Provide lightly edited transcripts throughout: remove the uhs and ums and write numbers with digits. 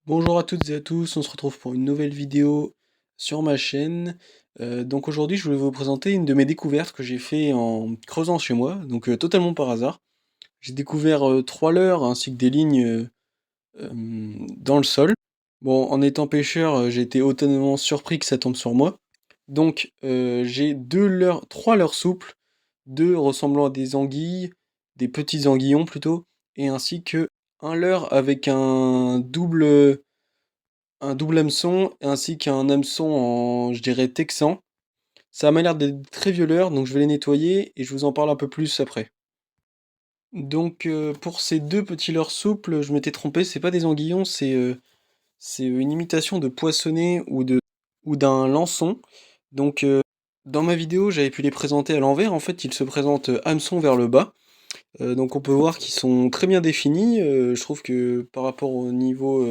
Bonjour à toutes et à tous, on se retrouve pour une nouvelle vidéo sur ma chaîne. Donc aujourd'hui je voulais vous présenter une de mes découvertes que j'ai fait en creusant chez moi, donc totalement par hasard. J'ai découvert 3 leurres ainsi que des lignes dans le sol. Bon, en étant pêcheur, j'ai été hautement surpris que ça tombe sur moi. Donc j'ai 3 leurres souples, deux ressemblant à des anguilles, des petits anguillons plutôt, et ainsi que un leurre avec un double hameçon ainsi qu'un hameçon en, je dirais, texan. Ça m'a l'air d'être très vieux leurres, donc je vais les nettoyer et je vous en parle un peu plus après. Donc pour ces deux petits leurres souples, je m'étais trompé, c'est pas des anguillons, c'est une imitation de poissonnet ou d'un lançon. Donc dans ma vidéo, j'avais pu les présenter à l'envers. En fait, ils se présentent hameçon vers le bas. Donc on peut voir qu'ils sont très bien définis. Je trouve que par rapport au niveau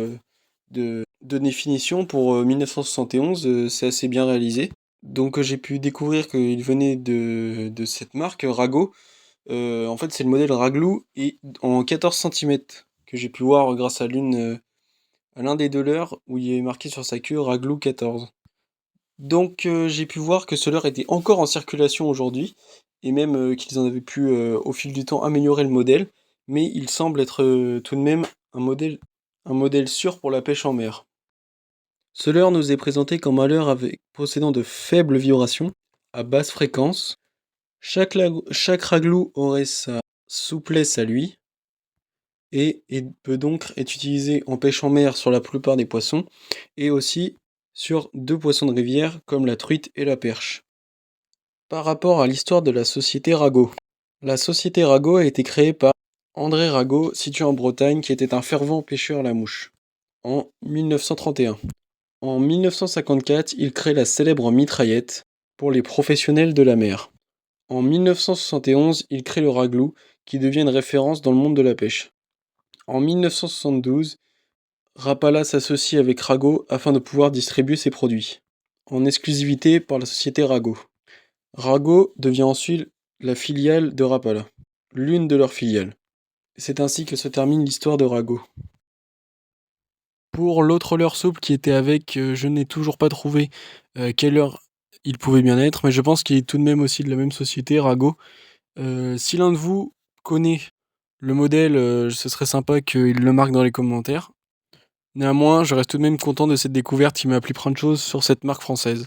de définition pour 1971, c'est assez bien réalisé. Donc j'ai pu découvrir qu'il venait de cette marque Rago. En fait c'est le modèle Raglou et en 14 centimètres que j'ai pu voir grâce à l'un des deux leurres où il est marqué sur sa queue Raglou 14. Donc j'ai pu voir que ce leurre était encore en circulation aujourd'hui, et même qu'ils en avaient pu au fil du temps améliorer le modèle, mais il semble être tout de même un modèle sûr pour la pêche en mer. Ce leurre nous est présenté comme un leurre possédant de faibles vibrations, à basse fréquence. Chaque raglou aurait sa souplesse à lui, et peut donc être utilisé en pêche en mer sur la plupart des poissons, et aussi sur deux poissons de rivière comme la truite et la perche. Par rapport à l'histoire de la société Rago. La société Rago a été créée par André Rago, situé en Bretagne, qui était un fervent pêcheur à la mouche, en 1931. En 1954, il crée la célèbre mitraillette pour les professionnels de la mer. En 1971, il crée le raglou, qui devient une référence dans le monde de la pêche. En 1972, Rapala s'associe avec Rago afin de pouvoir distribuer ses produits, en exclusivité par la société Rago. Rago devient ensuite la filiale de Rapala, l'une de leurs filiales. C'est ainsi que se termine l'histoire de Rago. Pour l'autre leurre souple qui était avec, je n'ai toujours pas trouvé quelle heure il pouvait bien être, mais je pense qu'il est tout de même aussi de la même société, Rago. Si l'un de vous connaît le modèle, ce serait sympa qu'il le marque dans les commentaires. Néanmoins, je reste tout de même content de cette découverte qui m'a appris plein de choses sur cette marque française.